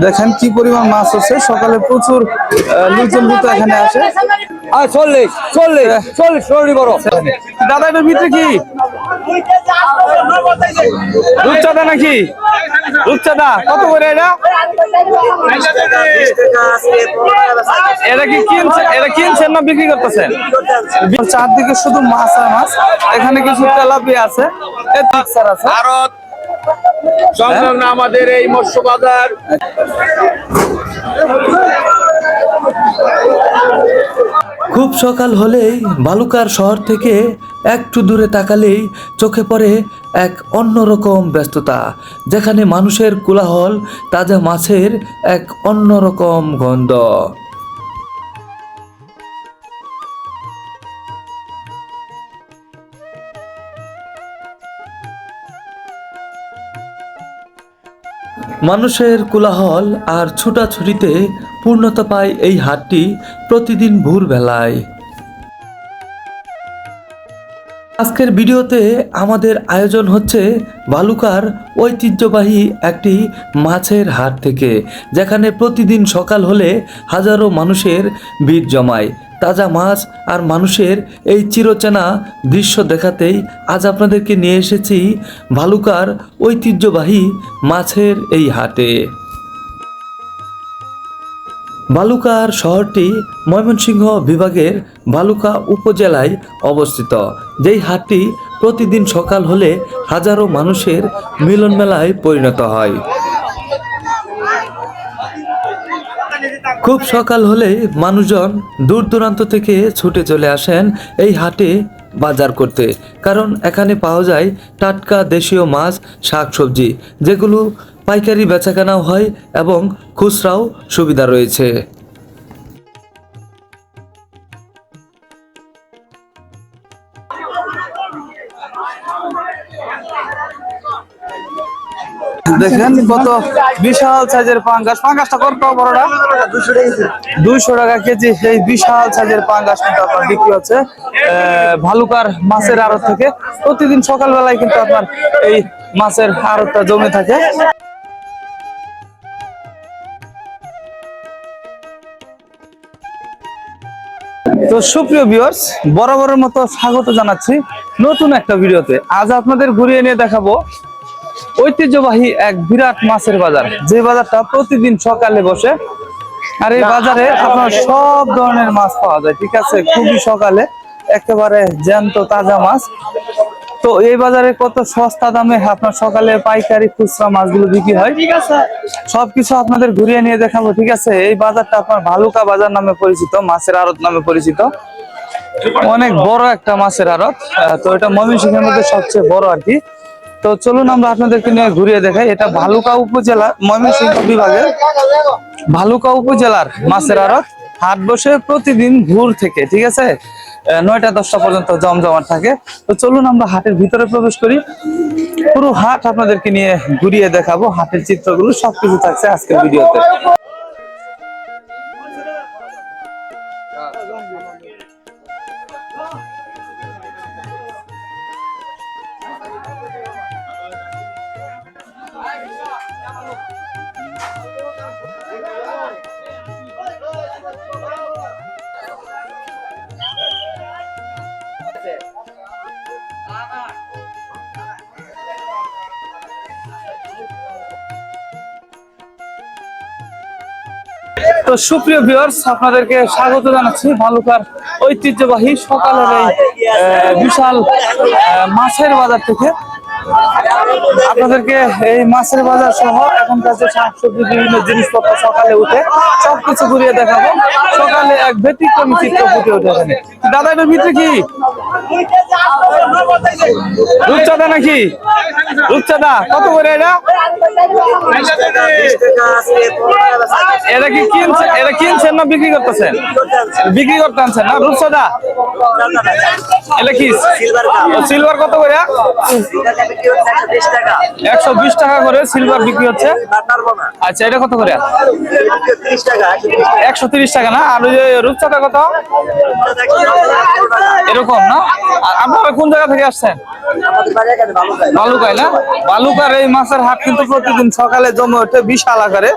দেখেন কি পরিমাণ মাছ হচ্ছে, সকালে প্রচুর লোকজন কিন্তু এখানে আসে। আর 40 40 40 বড় দাদা এটার ভিতরে কি রূপচাঁদা নাকি? রূপচাঁদা কত করে এটা? এটা কি কিনছেন, এটা কিনছেন না বিক্রি করতেছেন? চারদিকে শুধু মাছ আর মাছ। এখানে কিছু তেলাপিয়া আছে, ভারত সংলগ্ন আমাদের এই মৎস্য বাজার। খুব সকাল হলেই বালুকার শহর থেকে একটু দূরে তাকালেই চোখে পড়ে এক অন্যরকম ব্যস্ততা, যেখানে মানুষের কোলাহল, তাজা মাছের এক অন্যরকম গন্ধ। মানুষের কোলাহল আর ছুটাছুটিতে পূর্ণতা পায় এই হাটটি প্রতিদিন ভোরবেলায়। আজকের ভিডিওতে আমাদের আয়োজন হচ্ছে বালুকার ঐতিহ্যবাহী একটি মাছের হাট থেকে, যেখানে প্রতিদিন সকাল হলে হাজারো মানুষের ভিড় জমায়। তাজা মাছ আর মানুষের এই চিরচেনা দৃশ্য দেখাতেই আজ আপনাদেরকে নিয়ে এসেছি বালুকার ঐতিহ্যবাহী মাছের এই হাটে। বালুকার শহরটি ময়মনসিংহ বিভাগের বালুকা উপজেলায় অবস্থিত, যেই হাটটি প্রতিদিন সকাল হলে হাজারো মানুষের মিলন মেলায় পরিণত হয়। খুব সকাল হলে মানুষজন দূর দূরান্ত থেকে ছুটে চলে আসেন এই হাটে বাজার করতে, কারণ এখানে পাওয়া যায় টাটকা দেশীয় মাছ, শাকসবজি, যেগুলো পাইকারি বেচাকেনাও হয় এবং খুচরাও সুবিধা রয়েছে। দেখেন কত বিশাল সাইজের পাঙ্গাস। পাঙ্গাসটা কত বড়টা? 200 টাকা কেজি। এই বিশাল সাইজের পাঙ্গাস কিন্তু আপনার বিক্রি হচ্ছে ভালুকার মাছের আড়ত থেকে। প্রতিদিন সকালবেলায় কিন্তু আপনার এই মাছের আড়তটা জমে থাকে। তো সুপ্রিয় ভিউয়ার্স, বরাবরের মতো স্বাগত জানাচ্ছি নতুন একটা ভিডিওতে। আজ আপনাদের ঘুরিয়ে নিয়ে দেখাবো ঐতিহ্যবাহী এক বিরাট মাছের বাজার, যে বাজারটা প্রতিদিন সকালে বসে। আর এই বাজারে আপনার সব ধরনের মাছ পাওয়া যায়, ঠিক আছে? খুবই সকালে একেবারে জ্যান্ত তাজা মাছ। তো এই বাজারে কত সস্তা দামে আপনার সকালে পাইকারি খুচরা মাছগুলো বিক্রি হয়, ঠিক আছে? সবকিছু আপনাদের ঘুরিয়ে নিয়ে দেখাবো, ঠিক আছে? এই বাজারটা আপনার ভালুকা বাজার নামে পরিচিত, মাছের আড়ত নামে পরিচিত। অনেক বড় একটা মাছের আড়ত। তো এটা ময়মনসিংহের মধ্যে সবচেয়ে বড় আর কি। তো চলুন আমরা আপনাদেরকে নিয়ে ঘুরিয়ে দেখাই। এটা ভালুকা উপজেলা, ময়মনসিংহ বিভাগের ভালুকা উপজেলার মাছের আড়ত। হাট বসে প্রতিদিন ভোর থেকে, ঠিক আছে? 9টা 10টা পর্যন্ত জমজমাট থাকে। তো চলুন আমরা হাটের ভিতরে প্রবেশ করি। পুরো হাট আপনাদেরকে নিয়ে ঘুরিয়ে দেখাবো, হাটের চিত্রগুলো সবকিছু থাকছে আজকের ভিডিওতে। তো সুপ্রিয় ভিউয়ার্স, আপনাদেরকে স্বাগত জানাচ্ছি ভালুকার ঐতিহ্যবাহী সকালের এই বিশাল মাছের বাজার থেকে। আপনাদেরকে এই মাছের বাজার সহ এখনকার যে শাকসবজি, বিভিন্ন জিনিসপত্র সকালে উঠে সবকিছু ঘুরিয়ে দেখাবো। সকালে এক ব্যতিক্রমী চিত্র ফুটে ওঠে এখানে। দাদা এটার ভিতরে কি রূপচাঁদা নাকি? রূপচাঁদা কত করে এটা? এটা কি কিনছেন, এটা কিনছেন না বিক্রি করতেছেন? বিক্রি করতে আনছেন না রূপচাঁদা? এটা কি সিলভার কত করে? 120 টাকা করে সিলভার বিক্রি হচ্ছে। আচ্ছা, এটা কত করে? 130 টাকা না? আর ওই যে রূপচাঁদা কত? এরকম না? আপনারা কোন জায়গা থেকে আসছেন? বালুকায় না? বালুকার এই মাছের হাট কিন্তু প্রতিদিন সকালে জমে ওঠে বিশাল আকারে।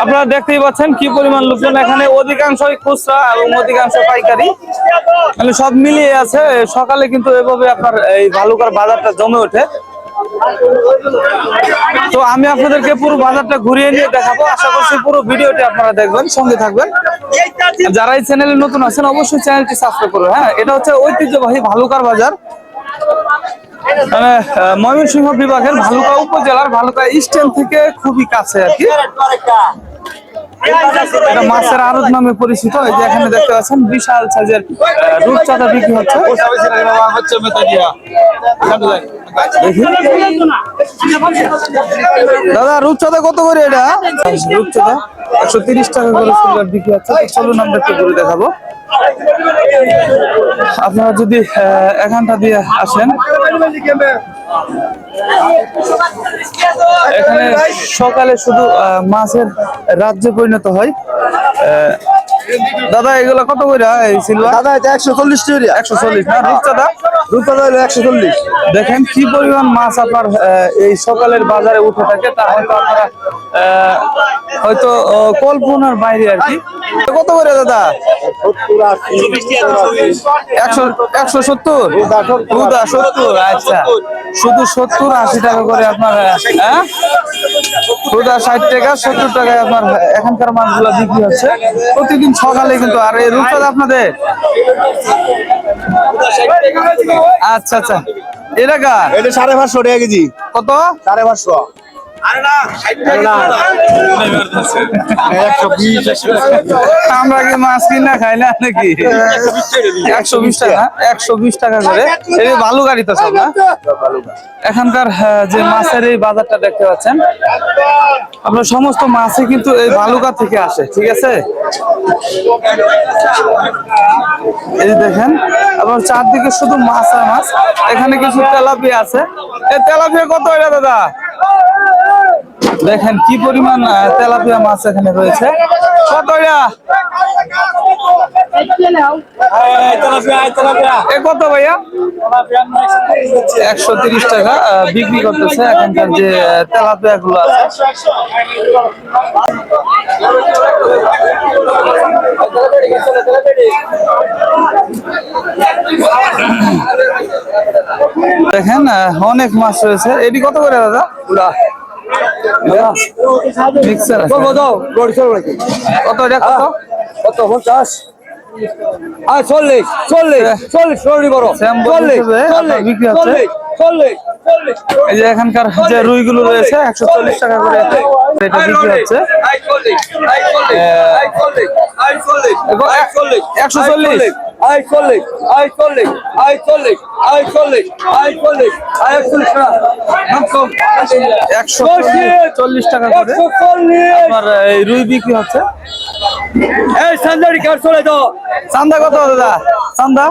আপনারা দেখতেই পাচ্ছেন কি পরিমাণ লোকজন এখানে, অধিকাংশই খুচরা এবং অধিকাংশ পাইকারি, মানে সব মিলিয়ে আছে। সকালে কিন্তু এভাবে আপনার এই ভালুকার বাজারটা জমে ওঠে। তো আমি আপনাদেরকে পুরো বাজারটা ঘুরিয়ে নিয়ে দেখাবো। আশা করছি পুরো ভিডিওটি আপনারা দেখবেন, সঙ্গে থাকবেন। যারা এই চ্যানেলে নতুন আছেন অবশ্যই চ্যানেলটি সাবস্ক্রাইব করবেন। হ্যাঁ, এটা হচ্ছে ঐতিহ্যবাহী ভালুকার বাজার, মানে ময়মনসিংহ বিভাগের ভালুকা উপজেলার ভালুকা স্ট্যান্ড থেকে খুবই কাছে আর কি। এটা মাছের আড়ত নামে পরিচিত। এই যে এখানে দেখতে পাচ্ছেন বিশাল সাইজের রূপচাঁদা বিক্রি হচ্ছে। দাদা রূপচাঁদা কত করে? এটা রূপচাঁদা 130 টাকা করে সিলভার বিক্রি হচ্ছে। চলুন আমরা একটু ঘুরে দেখাবো। আপনারা যদি এখানটা দিয়ে আসেন, এখানে সকালে শুধু মাছের রাজ্যে পরিণত হয়। দাদা এগুলো কত করে এই সিলভার? দাদা এটা 140 টাকা। 140 না? রূপচাঁদা রূপচাঁদা হলো 140। দেখেন কি পরিমাণ মাছ আপনার এই সকালের বাজারে উঠে থাকে, তা হয়তো আপনারা হয়তো কল্পনার বাইরে আর কি। কত করে দাদা? 170। আচ্ছা, শুধু 70-80 টাকা করে আপনার, হ্যাঁ, শুধু 60 টাকা 70 টাকায় আপনার এখানকার মাছগুলো বিক্রি হচ্ছে প্রতিদিন সকালে কিন্তু। আর এই রূপচাঁদা আপনাদের? আচ্ছা আচ্ছা, এটা কার? এটা 550 টাকা কেজি। কত? 550। আমরা কি মাছ কিনা খাই না নাকি? 120 টাকা, 120 টাকা করে। এই ভালো গাড়ি তো সব না? এখানকার যে মাছের এই বাজারটা দেখতে পাচ্ছেন, আপনার সমস্ত মাছই কিন্তু এই ভালুকা থেকে আসে, ঠিক আছে? এই দেখেন আপনার চারদিকে শুধু মাছ আর মাছ। এখানে কিছু তেলাপিয়া আছে। এই তেলাপিয়া কত এটা দাদা? দেখেন কি পরিমাণ তেলাপিয়া মাছ এখানে রয়েছে। কত এটা? কত ভাইয়া? 130 টাকা বিক্রি করতেছে এখানকার যে তেলাপিয়া গুলো আছে। দেখেন অনেক মাছ রয়েছে। এটি কত করে দাদা? মিক্সার আছে। কত এটা? কত? 50। আর 40 বড়। 40 বিক্রি হচ্ছে। এই যে এখানকার যে রুইগুলো রয়েছে 140 টাকা করে এটা বিক্রি হচ্ছে। 140 টাকা করে আপনার এই রুই বিক্রি হচ্ছে। চান্দা কত দাদা? চান্দা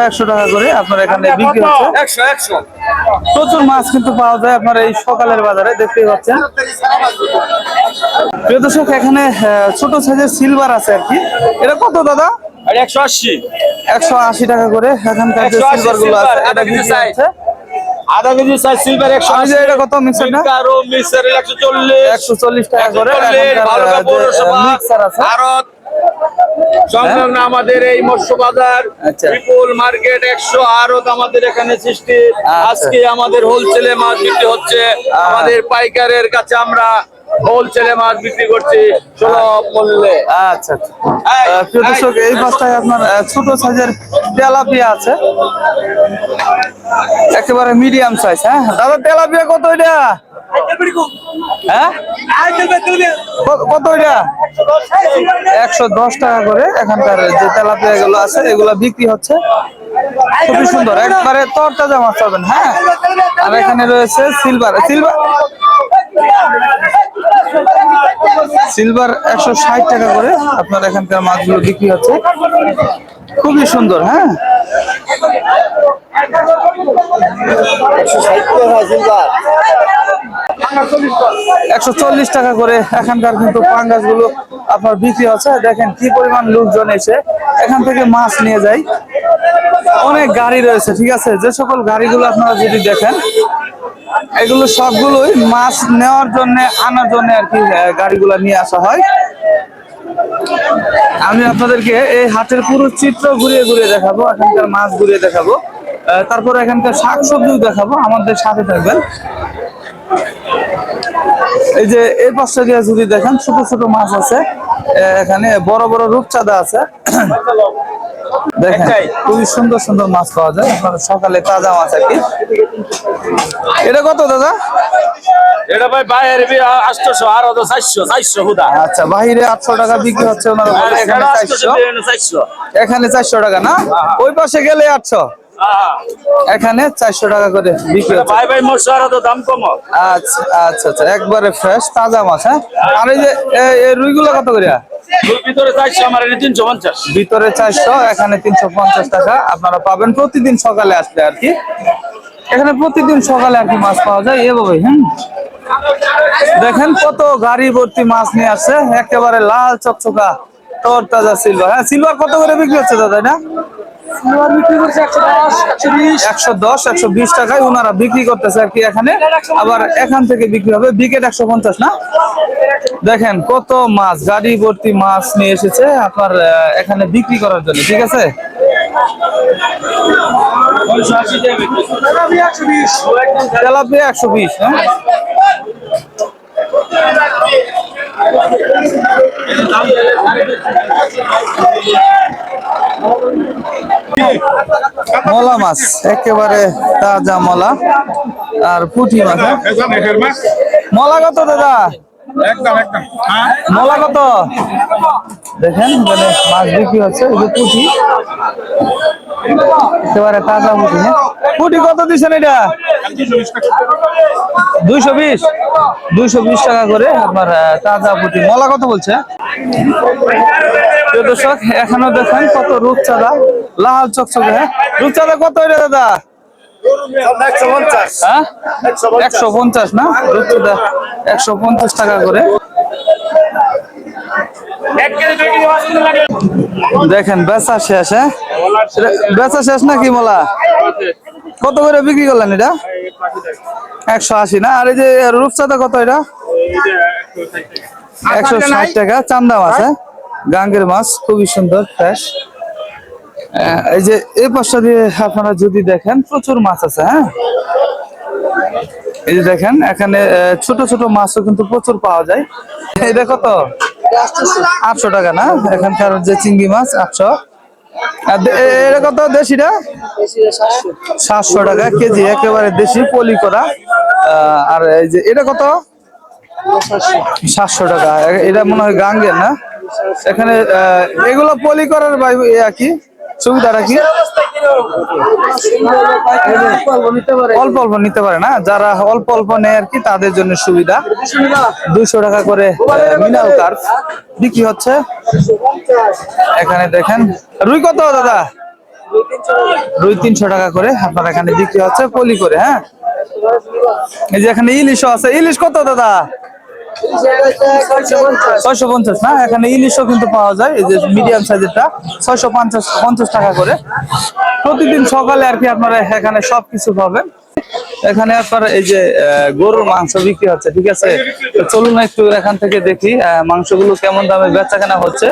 100 টাকা করে আপনার এখানে বিক্রি হচ্ছে। 100। প্রচুর মাছ কিন্তু পাওয়া যায় আপনার এই সকালের বাজারে, দেখতেই পাচ্ছেন। প্রিয় দর্শক, এখানে ছোট সাইজের সিলভার আছে আর কি। এটা কত দাদা? 180 টাকা করে এখানকার যে সিলভার গুলো আছে এটা বিক্রি হচ্ছে। আধা কেজি সাইজ সিলভার 180। এটা কত মিক্সারটা? কারো মিক্সার 140 টাকা করে মিক্সার আছে। ভারত সংলগ্ন আমাদের এই মৎস্য বাজার বিপুল মার্কেট 100 আড়ত আমাদের এখানে সৃষ্টি। আজকে আমাদের হোলসেলে মাছ বিক্রি হচ্ছে, আমাদের পাইকারের কাছে আমরা হোলসেলে মাছ বিক্রি করছি সুলভ মূল্যে। আচ্ছা আচ্ছা, প্রিয় দর্শক, এই মাছটায় আপনার ছোট সাইজের তেলাপিয়া আছে, একেবারে মিডিয়াম সাইজ। হ্যাঁ দাদা, তেলাপিয়া কত এটা? হ্যাঁ কত এটা? 110 টাকা করে এখানকার যে তেলাপিয়া গুলো আছে এগুলো বিক্রি হচ্ছে। খুবই সুন্দর, একবারে তরতাজা মাছ পাবেন। হ্যাঁ, আর এখানে রয়েছে সিলভার 160 টাকা করে আপনার এখানকার মাছগুলো বিক্রি হচ্ছে। খুবই সুন্দর। হ্যাঁ, 140 টাকা করে এখানকার কিন্তু পাঙ্গাস গুলো আপনার বিক্রি হচ্ছে। দেখেন কি পরিমাণ লোকজন এসে এখান থেকে মাছ নিয়ে যায়। অনেক গাড়ি রয়েছে, ঠিক আছে? যে সকল গাড়িগুলো আপনারা যদি দেখেন এগুলো সবগুলোই মাছ নেওয়ার জন্য আনার জন্য আর কি গাড়িগুলো নিয়ে আসা হয়। আমি আপনাদেরকে এই হাটের পুরো চিত্র ঘুরিয়ে ঘুরিয়ে দেখাবো, এখানকার মাছ ঘুরিয়ে দেখাবো, তারপর এখানকার শাকসবজিও দেখাবো। আমাদের সাথে থাকবেন। এই যে এই পাশে দিয়ে যদি দেখেন ছোট ছোট মাছ আছে, এখানে বড় বড় রূপচাঁদা আছে। দেখেন খুবই সুন্দর সুন্দর মাছ পাওয়া যায় আপনার সকালে, তাজা মাছ আর কি। এটা কত দাদা? এটা ভাই বাইরে 800 আর 400 হুদা। আচ্ছা, বাহিরে 800 টাকা বিক্রি হচ্ছে, ওনারা বলে এখানে 400। এখানে 400 টাকা না, ওই পাশে গেলে 800, এখানে 400 টাকা করে বিক্রি হচ্ছে। ভাই ভাই মশলা আর তো দাম কম। আচ্ছা আচ্ছা আচ্ছা, একবারে ফ্রেশ তাজা মাছ। হ্যাঁ, আর এই যে এই রুইগুলো কত করে? ভিতরে 400, আমার 350। ভিতরে 400, এখানে 350 টাকা। আপনারা পাবেন প্রতিদিন সকালে আসলে আর কি। এখানে প্রতিদিন সকালে আর কি মাছ পাওয়া যায় এভাবে। দেখেন কত গাড়ি ভর্তি মাছ নিয়ে আসছে, একেবারে লাল চকচকা তর তাজা সিলভার। হ্যাঁ, সিলভার কত করে বিক্রি হচ্ছে দাদা? এটা 110, 120 টাকায় ওনারা বিক্রি করতেছে আর কি এখানে। আবার এখান থেকে বিক্রি হবে বিকেট 150 না। দেখেন কত মাছ, গাড়ি ভর্তি মাছ নিয়ে এসেছে আপনার এখানে বিক্রি করার জন্য। ঠিক আছে, তেলাপিয়া 120। হ্যাঁ, মলা মাছ একেবারে তাজা মলা, আর পুঁটি মাছ। মলা কত দাদা? মলা কত? দেখেন মানে মাছ বিক্রি হচ্ছে। এই যে পুঁটি, একেবারে তাজা পুঁটি। হ্যাঁ, পুঁটি কত দিচ্ছেন এটা? 220 টাকা করে আপনার তাজা পুঁটি। মলা কত বলছে? দর্শক এখানেও দেখেন কত রূপচাঁদা, লাল চকচকে। হ্যাঁ, রূপচাঁদা কত এটা দাদা? 150 না, রূপচাঁদা 150 টাকা করে। দেখেন বেচা শেষ। হ্যাঁ, বেচা শেষ নাকি? মলা কত করে বিক্রি করলেন এটা? 180 না। আর এই যে রূপচাঁদা কত এটা? 160 টাকা। চান্দা মাছ, হ্যাঁ, গাঙ্গের মাছ, খুবই সুন্দর ফ্রেশ। এই যে এই পাশটা দিয়ে আপনারা যদি দেখেন প্রচুর মাছ আছে। হ্যাঁ, এই যে দেখেন এখানে ছোট ছোট মাছও কিন্তু প্রচুর পাওয়া যায়। এটা কত? 800 টাকা না, এখানকার যে চিংড়ি মাছ 800। এটা কত দেশিটা? 700 টাকা কেজি, একেবারে দেশি পলি করা। আর এই যে এটা কত? 700 টাকা। এটা মনে হয় গাঙ্গের না। এখানে এগুলো পলি করার কি সুবিধাটা কি? অল্প অল্প নিতে পারে না, যারা অল্প অল্প নেয় আর কি তাদের জন্য সুবিধা। 200 টাকা করে মিনাল কার্প বিক্রি হচ্ছে। এখানে দেখেন রুই কত দাদা? রুই 300 টাকা করে আপনার এখানে বিক্রি হচ্ছে পলি করে। হ্যাঁ, এই যে এখানে ইলিশও আছে। ইলিশ কত দাদা? 650 না, এখানে ইলিশও কিন্তু পাওয়া যায়। এই যে মিডিয়াম সাইজেরটা 650 টাকা করে। প্রতিদিন সকালে আর কি আপনারা এখানে সবকিছু পাবেন। এখানে আপনার এই যে গরুর মাংস বিক্রি হচ্ছে। ঠিক আছে, চলুন একটু এখান থেকে দেখি মাংসগুলো কেমন দামে বেচা কেনা হচ্ছে।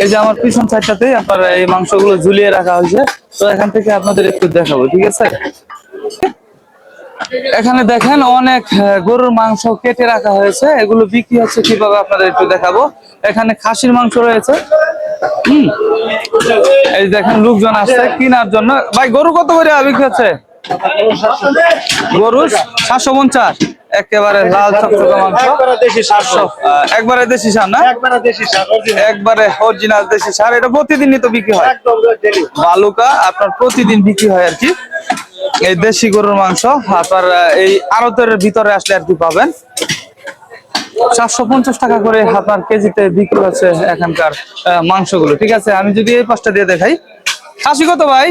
এই যে আমার পিছন সাইডটাতে আপনার এই মাংসগুলো ঝুলিয়ে রাখা হয়েছে, তো এখান থেকে আপনাদের একটু দেখাবো। ঠিক আছে, এখানে দেখেন অনেক গরুর মাংস কেটে রাখা হয়েছে, এগুলো বিক্রি হচ্ছে কিভাবে আপনাদের একটু দেখাবো। এখানে খাসির মাংস রয়েছে। এই দেখেন লোকজন আসছে কেনার জন্য। ভাই গরু কত করে বিক্রি হচ্ছে? গরু 750, একেবারে লাল চকচকে মাংস, একবারে দেশি সার না, একবারে অরিজিনাল দেশি সার। এটা প্রতিদিনই তো বিক্রি হয়, বালুকা আপনার প্রতিদিন বিক্রি হয় আর কি। এই দেশি গরুর মাংস আপনার এই আড়তের ভিতরে আসলে আর কি পাবেন। 750 টাকা করে আপনার কেজিতে বিক্রি হচ্ছে এখানকার মাংসগুলো। ঠিক আছে, আমি যদি এই পাশটা দিয়ে দেখাই, খাসি কত ভাই?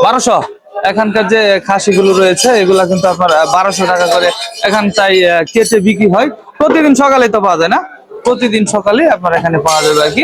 1200। এখানকার যে খাসিগুলো রয়েছে এগুলা কিন্তু আপনার 1200 টাকা করে এখান তাই কেটে বিক্রি হয়। প্রতিদিন সকালে তো পাওয়া যায় না, প্রতিদিন সকালে আপনার এখানে পাওয়া যাবে আর কি।